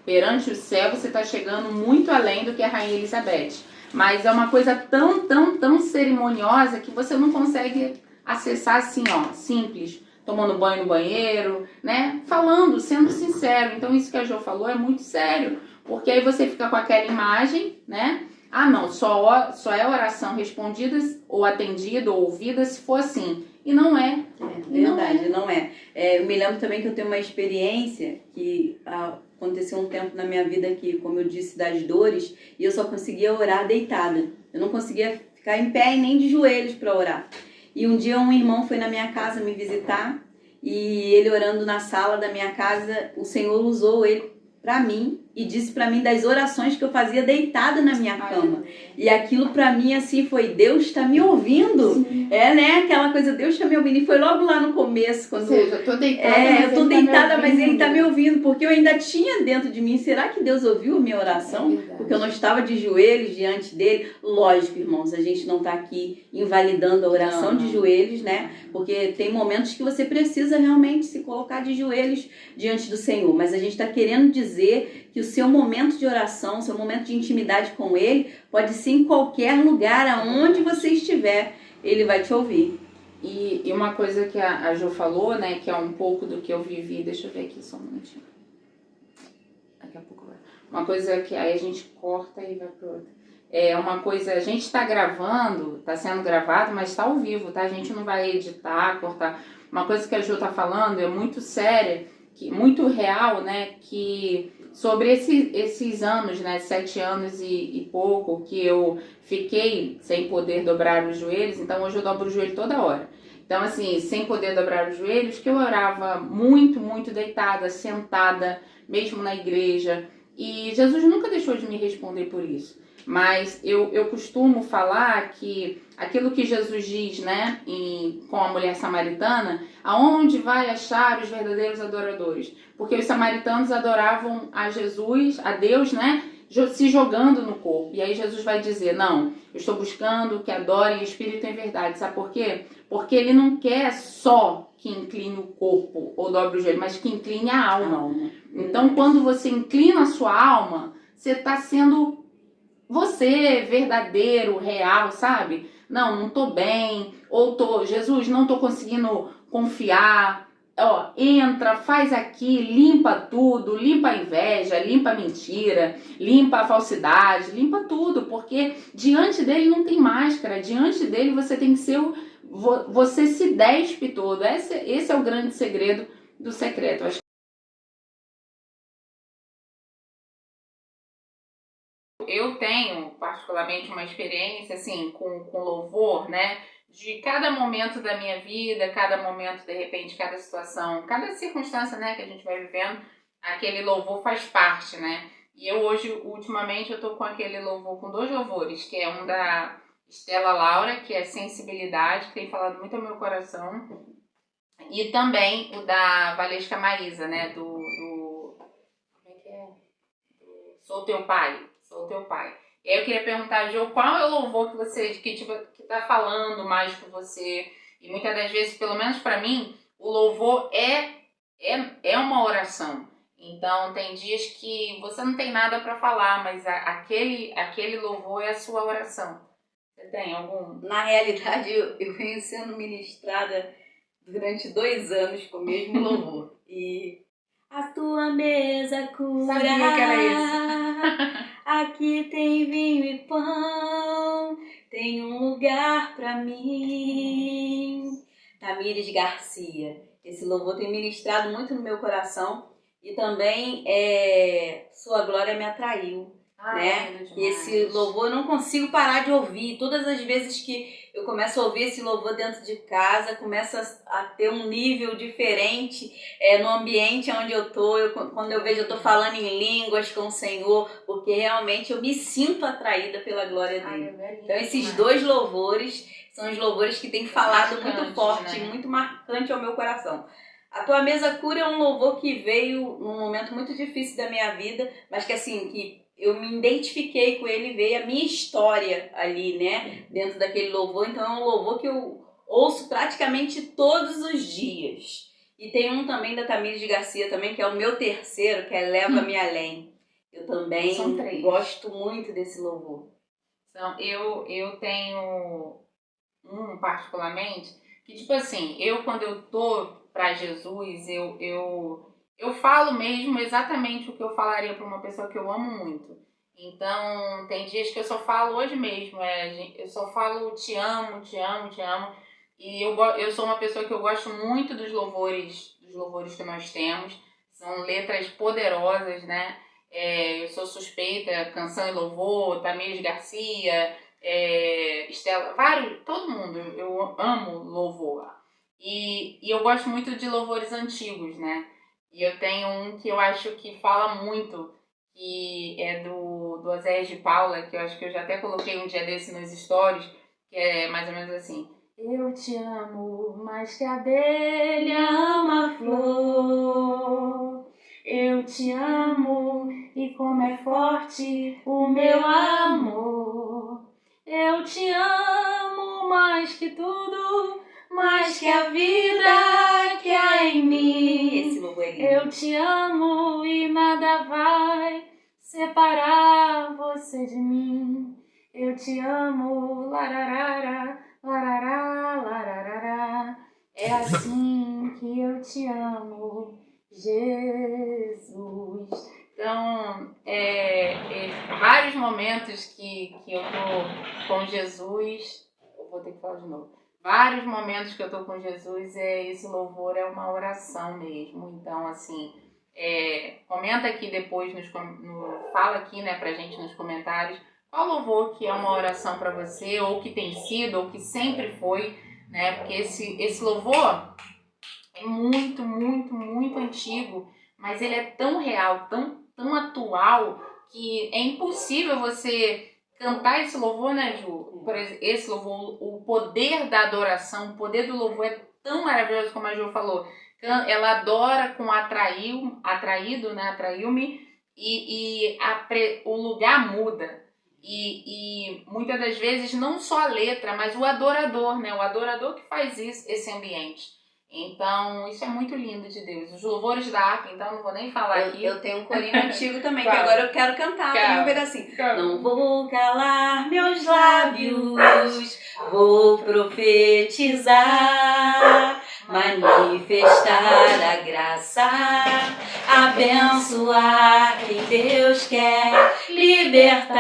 perante o céu, você está chegando muito além do que a Rainha Elizabeth. Mas é uma coisa tão cerimoniosa que você não consegue acessar assim, ó, simples, tomando banho no banheiro, né, falando, sendo sincero. Então isso que a Jo falou é muito sério, porque aí você fica com aquela imagem, né, ah não, só é oração respondida ou atendida ou ouvida se for assim. E não é. Verdade, não é. Eu me lembro também que eu tenho uma experiência que aconteceu um tempo na minha vida que, como eu disse, das dores, e eu só conseguia orar deitada. Eu não conseguia ficar em pé e nem de joelhos para orar. E um dia um irmão foi na minha casa me visitar e ele orando na sala da minha casa, o Senhor usou ele para mim e disse para mim das orações que eu fazia deitada na minha cama. E aquilo para mim assim foi, Deus está me ouvindo. Sim. Né? Aquela coisa, Deus está me ouvindo. E foi logo lá no começo, quando... Ou seja, eu tô deitada, eu tô deitada, mas ele está me ouvindo, porque eu ainda tinha dentro de mim, será que Deus ouviu a minha oração? Porque eu não estava de joelhos diante dele. Lógico, irmãos, a gente não está aqui invalidando a oração de joelhos, né? Porque tem momentos que você precisa realmente se colocar de joelhos diante do Senhor, mas a gente está querendo dizer que o seu momento de oração, seu momento de intimidade com Ele, pode ser em qualquer lugar, aonde você estiver, Ele vai te ouvir. E uma coisa que a Jo falou, né, que é um pouco do que eu vivi, deixa eu ver aqui só um minutinho. Daqui a pouco vai. Uma coisa que aí a gente corta e vai para outra. Uma coisa, a gente está gravando, está sendo gravado, mas está ao vivo, tá? A gente não vai editar, cortar. Uma coisa que a Jo está falando é muito séria, muito real, né, que sobre esses anos, né, 7 anos e pouco, que eu fiquei sem poder dobrar os joelhos, então hoje eu dobro o joelho toda hora. Então assim, sem poder dobrar os joelhos, que eu orava muito deitada, sentada, mesmo na igreja, e Jesus nunca deixou de me responder por isso. Mas eu costumo falar que aquilo que Jesus diz, né, com a mulher samaritana, aonde vai achar os verdadeiros adoradores? Porque os samaritanos adoravam a Jesus, a Deus, né, se jogando no corpo. E aí Jesus vai dizer, não, eu estou buscando que adorem em espírito e em verdade. Sabe por quê? Porque ele não quer só que incline o corpo ou dobre o joelho, mas que incline a alma. Então, quando você inclina a sua alma, você está sendo... você, verdadeiro, real, sabe? Não tô bem, ou Jesus, não tô conseguindo confiar. Entra, faz aqui, limpa tudo, limpa a inveja, limpa a mentira, limpa a falsidade, limpa tudo, porque diante dele não tem máscara, diante dele você tem que ser, você se despe todo. Esse é o grande segredo do secreto. Eu tenho, particularmente, uma experiência, assim, com louvor, né? De cada momento da minha vida, cada momento, de repente, cada situação, cada circunstância, né, que a gente vai vivendo, aquele louvor faz parte, né? E eu hoje, ultimamente, eu tô com aquele louvor, com 2 louvores, que é um da Estela Laura, que é Sensibilidade, que tem falado muito ao meu coração, e também o da Valesca Maísa, né, como é que é? Sou Teu Pai. Sou Teu Pai. E aí eu queria perguntar, Jo, qual é o louvor que tá falando mais com você? E muitas das vezes, pelo menos para mim, o louvor é uma oração. Então, tem dias que você não tem nada para falar, mas aquele louvor é a sua oração. Você tem algum? Na realidade, eu venho sendo ministrada durante 2 anos com o mesmo louvor. E a tua mesa cura. Sabia que era isso. Aqui tem vinho e pão, tem um lugar pra mim. Tamires Garcia. Esse louvor tem ministrado muito no meu coração. E também Sua Glória Me Atraiu. né? E esse louvor eu não consigo parar de ouvir. Todas as vezes que eu começo a ouvir esse louvor dentro de casa, começa a ter um nível diferente no ambiente onde eu tô. Quando eu vejo, eu tô falando em línguas com o Senhor, porque realmente eu me sinto atraída pela glória dele. Então esses dois louvores são os louvores que têm falado muito forte, né? Muito marcante ao meu coração. A Tua Mesa Cura é um louvor que veio num momento muito difícil da minha vida, mas que assim, que eu me identifiquei com ele, veio a minha história ali, né, dentro daquele louvor. Então é um louvor que eu ouço praticamente todos os dias. E tem um também da Tamires Garcia também, que é o meu terceiro, que é Leva-me Além. Eu também gosto muito desse louvor. Então, eu tenho um particularmente, que tipo assim, quando eu tô pra Jesus, eu falo mesmo exatamente o que eu falaria pra uma pessoa que eu amo muito. Então, tem dias que eu só falo hoje mesmo, eu só falo te amo, te amo, te amo. E eu sou uma pessoa que eu gosto muito dos louvores que nós temos. São letras poderosas, né? Eu sou suspeita, Canção e Louvor, Tamires Garcia, Estela, todo mundo, eu amo louvor. E eu gosto muito de louvores antigos, né? E eu tenho um que eu acho que fala muito, que é do Oséias de Paula, que eu acho que eu já até coloquei um dia desse nos stories, que é mais ou menos assim: eu te amo mais que a abelha ama a flor, eu te amo e como é forte o meu amor, eu te amo mais que tudo, mais que a vida que há em mim. Eu te amo e nada vai separar você de mim. Eu te amo, lararara, larará, larará. É assim que eu te amo, Jesus. Então, vários momentos que eu tô com Jesus, eu vou ter que falar de novo. Vários momentos que eu tô com Jesus, esse louvor é uma oração mesmo. Então, assim, comenta aqui depois, fala aqui, né, pra gente nos comentários, qual louvor que é uma oração para você, ou que tem sido, ou que sempre foi, né? Porque esse louvor é muito, muito, muito antigo, mas ele é tão real, tão atual, que é impossível você cantar esse louvor, né, Ju? Por exemplo, esse louvor, o poder da adoração, o poder do louvor é tão maravilhoso, como a Ju falou. Ela adora com atraído, né, atraiu-me, e o lugar muda. E muitas das vezes não só a letra, mas o adorador, né? O adorador que faz esse ambiente. Então, isso é muito lindo de Deus. Os louvores da harpa, então, não vou nem falar aqui. Eu tenho um corinho antigo também, que agora eu quero cantar também um pedacinho. Não vou calar meus lábios, vou profetizar, manifestar a graça, abençoar quem Deus quer libertar.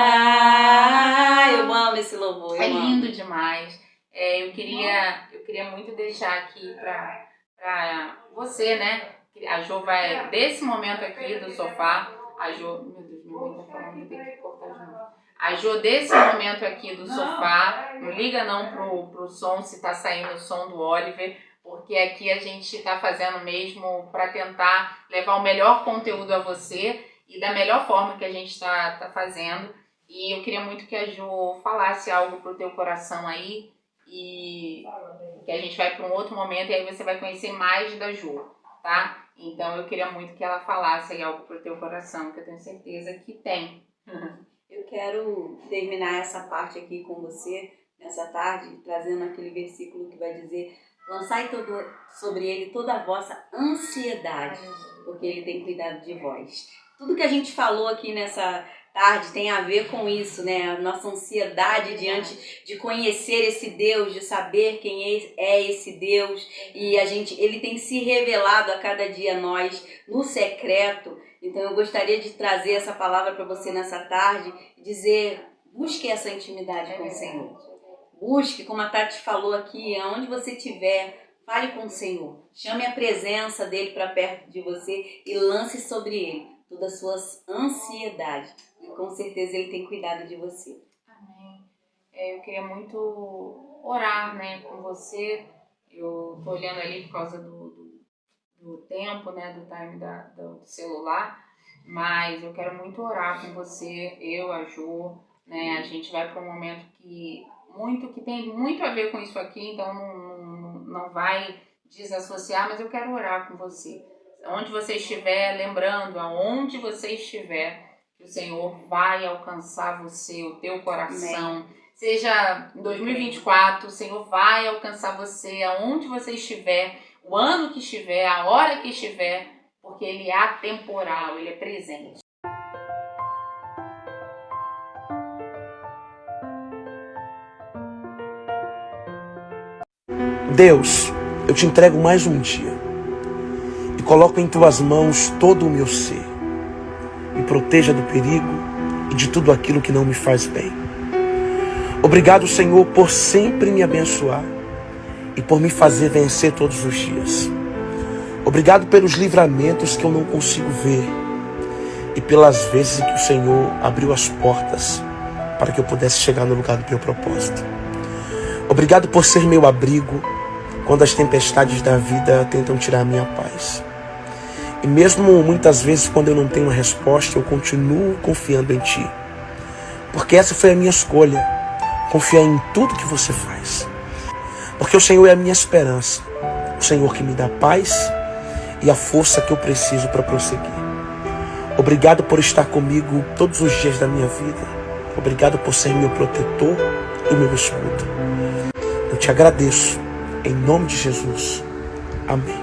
Eu amo esse louvor. É lindo demais. Eu queria muito deixar aqui pra você, né? A Jo vai, desse momento aqui do sofá, a Jo, meu Deus, minha mãe tá falando, tem que cortar de novo. A Jo, desse momento aqui do sofá, não liga não pro som, se tá saindo o som do Oliver, porque aqui a gente tá fazendo mesmo para tentar levar o melhor conteúdo a você e da melhor forma que a gente tá fazendo. E eu queria muito que a Jo falasse algo pro teu coração aí, e que a gente vai para um outro momento e aí você vai conhecer mais da Jo, tá? Então eu queria muito que ela falasse aí algo pro teu coração, que eu tenho certeza que tem. Eu quero terminar essa parte aqui com você, nessa tarde, trazendo aquele versículo que vai dizer: lançai sobre ele toda a vossa ansiedade, porque ele tem cuidado de vós. Tudo que a gente falou aqui nessa tarde tem a ver com isso, né? A nossa ansiedade diante de conhecer esse Deus, de saber quem é esse Deus. E ele tem se revelado a cada dia a nós no secreto. Então eu gostaria de trazer essa palavra para você nessa tarde e dizer: busque essa intimidade com o Senhor. Busque, como a Tati falou aqui, aonde você estiver, fale com o Senhor. Chame a presença dele para perto de você e lance sobre ele toda a sua ansiedade. E com certeza Ele tem cuidado de você. Amém. Eu queria muito orar, né, com você. Eu tô olhando ali por causa do tempo, né, do time do celular, mas eu quero muito orar com você, eu, a Ju, né, a gente vai para um momento que tem muito a ver com isso aqui, então não vai desassociar, mas eu quero orar com você. Onde você estiver, lembrando, aonde você estiver, que o Senhor vai alcançar você, o teu coração. Amém. Seja em 2024, o Senhor vai alcançar você, aonde você estiver, o ano que estiver, a hora que estiver, porque Ele é atemporal, Ele é presente. Deus, eu te entrego mais um dia e coloco em tuas mãos todo o meu ser. Me proteja do perigo e de tudo aquilo que não me faz bem. Obrigado, Senhor, por sempre me abençoar e por me fazer vencer todos os dias. Obrigado pelos livramentos que eu não consigo ver e pelas vezes em que o Senhor abriu as portas para que eu pudesse chegar no lugar do meu propósito. Obrigado por ser meu abrigo quando as tempestades da vida tentam tirar a minha paz. E mesmo muitas vezes quando eu não tenho uma resposta, eu continuo confiando em Ti. Porque essa foi a minha escolha, confiar em tudo que você faz. Porque o Senhor é a minha esperança, o Senhor que me dá paz e a força que eu preciso para prosseguir. Obrigado por estar comigo todos os dias da minha vida. Obrigado por ser meu protetor e meu escudo. Eu te agradeço, em nome de Jesus. Amém.